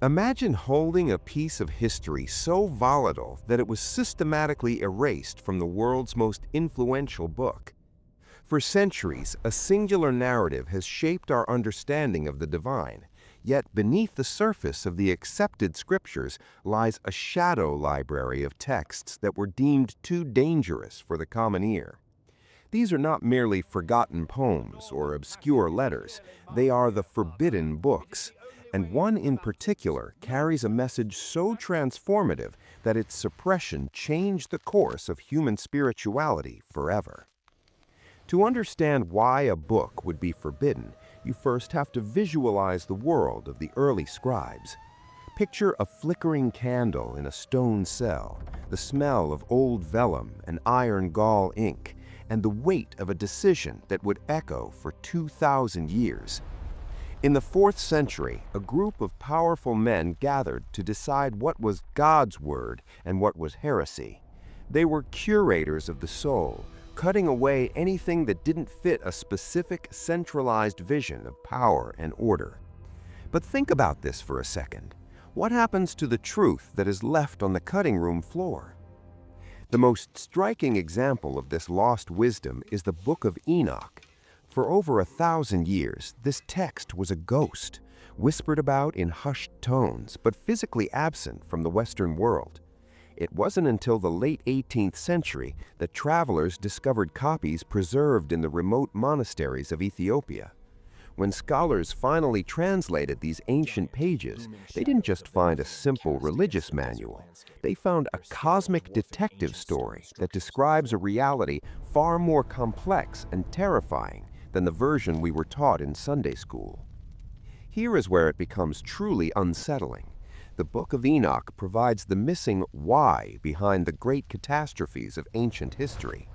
Imagine holding a piece of history so volatile that it was systematically erased from the world's most influential book. For centuries, a singular narrative has shaped our understanding of the divine, yet beneath the surface of the accepted scriptures lies a shadow library of texts that were deemed too dangerous for the common ear. These are not merely forgotten poems or obscure letters, they are the forbidden books. And one in particular carries a message so transformative that its suppression changed the course of human spirituality forever. To understand why a book would be forbidden, you first have to visualize the world of the early scribes. Picture a flickering candle in a stone cell, the smell of old vellum and iron gall ink, and the weight of a decision that would echo for 2,000 years. In the 4th century, a group of powerful men gathered to decide what was God's word and what was heresy. They were curators of the soul, cutting away anything that didn't fit a specific centralized vision of power and order. But think about this for a second. What happens to the truth that is left on the cutting room floor? The most striking example of this lost wisdom is the Book of Enoch. For over 1,000 years, this text was a ghost, whispered about in hushed tones, but physically absent from the Western world. It wasn't until the late 18th century that travelers discovered copies preserved in the remote monasteries of Ethiopia. When scholars finally translated these ancient pages, they didn't just find a simple religious manual. They found a cosmic detective story that describes a reality far more complex and terrifying than the version we were taught in Sunday school. Here is where it becomes truly unsettling. The Book of Enoch provides the missing why behind the great catastrophes of ancient history.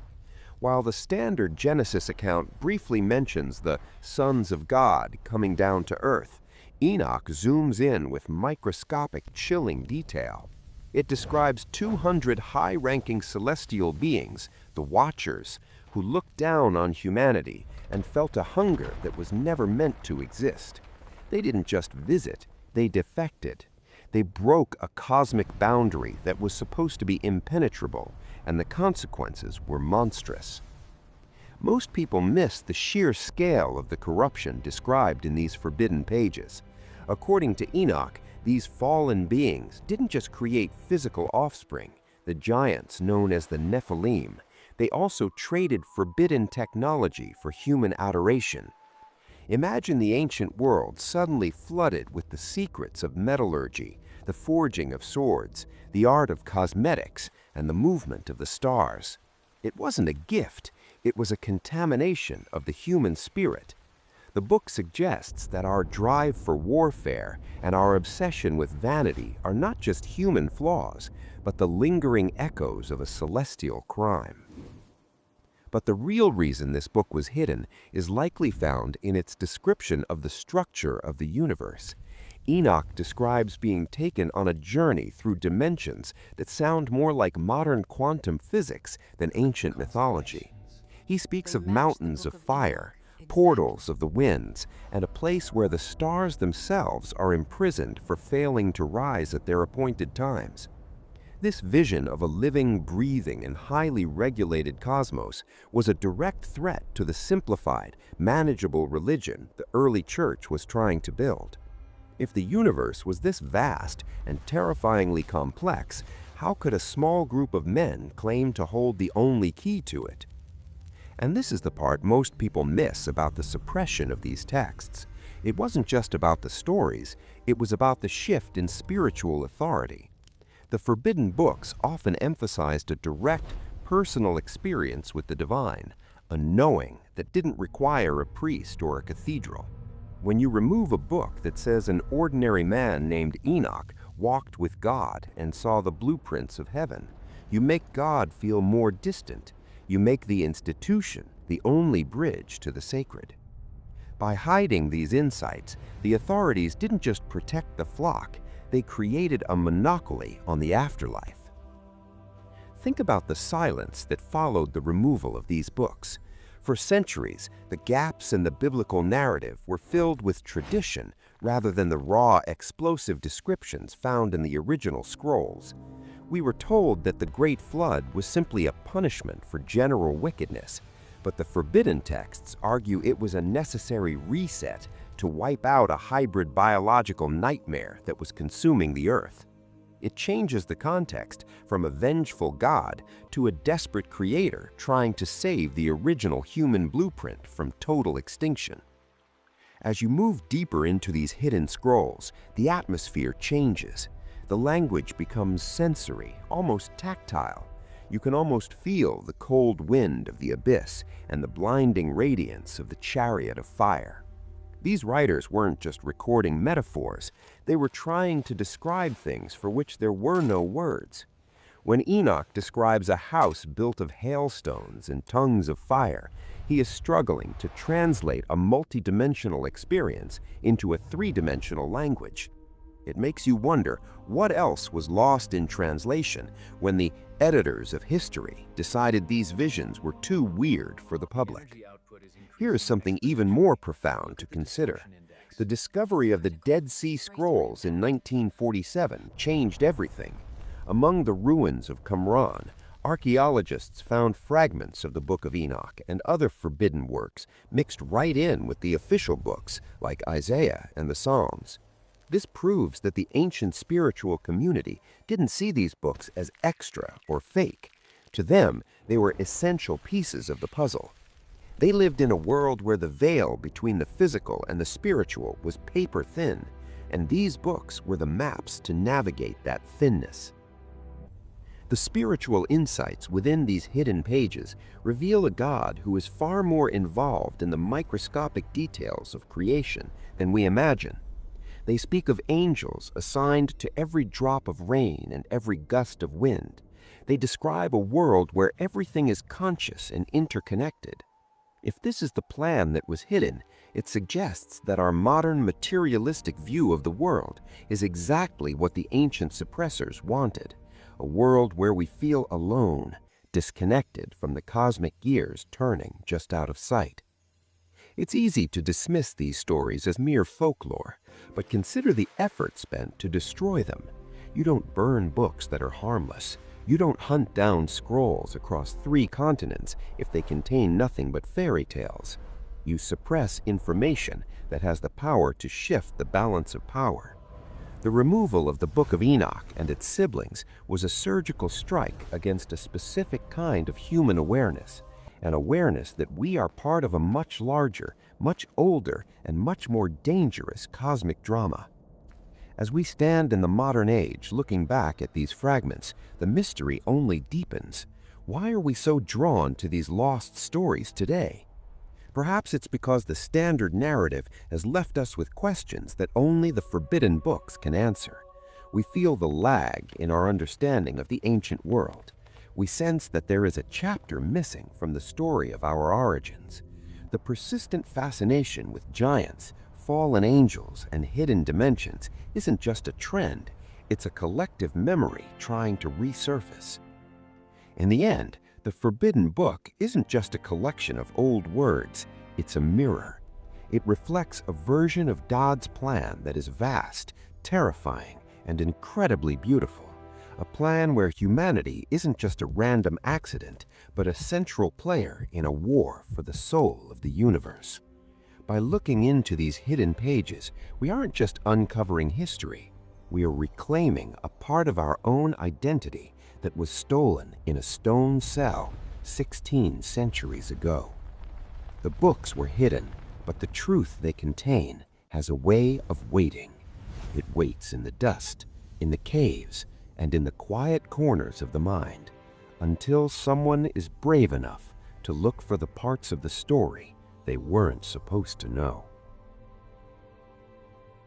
While the standard Genesis account briefly mentions the sons of God coming down to earth, Enoch zooms in with microscopic, chilling detail. It describes 200 high-ranking celestial beings, the Watchers, who looked down on humanity and felt a hunger that was never meant to exist. They didn't just visit, they defected. They broke a cosmic boundary that was supposed to be impenetrable, and the consequences were monstrous. Most people miss the sheer scale of the corruption described in these forbidden pages. According to Enoch, these fallen beings didn't just create physical offspring, the giants known as the Nephilim. They also traded forbidden technology for human adoration. Imagine the ancient world suddenly flooded with the secrets of metallurgy, the forging of swords, the art of cosmetics, and the movement of the stars. It wasn't a gift, it was a contamination of the human spirit. The book suggests that our drive for warfare and our obsession with vanity are not just human flaws, but the lingering echoes of a celestial crime. But the real reason this book was hidden is likely found in its description of the structure of the universe. Enoch describes being taken on a journey through dimensions that sound more like modern quantum physics than ancient mythology. He speaks of mountains of fire, portals of the winds, and a place where the stars themselves are imprisoned for failing to rise at their appointed times. This vision of a living, breathing, and highly regulated cosmos was a direct threat to the simplified, manageable religion the early church was trying to build. If the universe was this vast and terrifyingly complex, how could a small group of men claim to hold the only key to it? And this is the part most people miss about the suppression of these texts. It wasn't just about the stories, it was about the shift in spiritual authority. The forbidden books often emphasized a direct, personal experience with the divine, a knowing that didn't require a priest or a cathedral. When you remove a book that says an ordinary man named Enoch walked with God and saw the blueprints of heaven, you make God feel more distant. You make the institution the only bridge to the sacred. By hiding these insights, the authorities didn't just protect the flock, they created a monopoly on the afterlife. Think about the silence that followed the removal of these books. For centuries, the gaps in the biblical narrative were filled with tradition, rather than the raw, explosive descriptions found in the original scrolls. We were told that the Great Flood was simply a punishment for general wickedness, but the forbidden texts argue it was a necessary reset to wipe out a hybrid biological nightmare that was consuming the earth. It changes the context from a vengeful God to a desperate creator trying to save the original human blueprint from total extinction. As you move deeper into these hidden scrolls, the atmosphere changes. The language becomes sensory, almost tactile. You can almost feel the cold wind of the abyss and the blinding radiance of the chariot of fire. These writers weren't just recording metaphors, they were trying to describe things for which there were no words. When Enoch describes a house built of hailstones and tongues of fire, he is struggling to translate a multidimensional experience into a three-dimensional language. It makes you wonder what else was lost in translation when the editors of history decided these visions were too weird for the public. Here is something even more profound to consider. The discovery of the Dead Sea Scrolls in 1947 changed everything. Among the ruins of Qumran, archaeologists found fragments of the Book of Enoch and other forbidden works mixed right in with the official books like Isaiah and the Psalms. This proves that the ancient spiritual community didn't see these books as extra or fake. To them, they were essential pieces of the puzzle. They lived in a world where the veil between the physical and the spiritual was paper thin, and these books were the maps to navigate that thinness. The spiritual insights within these hidden pages reveal a God who is far more involved in the microscopic details of creation than we imagine. They speak of angels assigned to every drop of rain and every gust of wind. They describe a world where everything is conscious and interconnected. If this is the plan that was hidden, it suggests that our modern materialistic view of the world is exactly what the ancient suppressors wanted, a world where we feel alone, disconnected from the cosmic gears turning just out of sight. It's easy to dismiss these stories as mere folklore, but consider the effort spent to destroy them. You don't burn books that are harmless. You don't hunt down scrolls across 3 continents if they contain nothing but fairy tales. You suppress information that has the power to shift the balance of power. The removal of the Book of Enoch and its siblings was a surgical strike against a specific kind of human awareness, an awareness that we are part of a much larger, much older, and much more dangerous cosmic drama. As we stand in the modern age looking back at these fragments, the mystery only deepens. Why are we so drawn to these lost stories today? Perhaps it's because the standard narrative has left us with questions that only the forbidden books can answer. We feel the lag in our understanding of the ancient world. We sense that there is a chapter missing from the story of our origins. The persistent fascination with giants, fallen angels, and hidden dimensions isn't just a trend, it's a collective memory trying to resurface. In the end, the Forbidden Book isn't just a collection of old words, it's a mirror. It reflects a version of God's plan that is vast, terrifying, and incredibly beautiful. A plan where humanity isn't just a random accident, but a central player in a war for the soul of the universe. By looking into these hidden pages, we aren't just uncovering history. We are reclaiming a part of our own identity that was stolen in a stone cell 16 centuries ago. The books were hidden, but the truth they contain has a way of waiting. It waits in the dust, in the caves, and in the quiet corners of the mind, until someone is brave enough to look for the parts of the story they weren't supposed to know.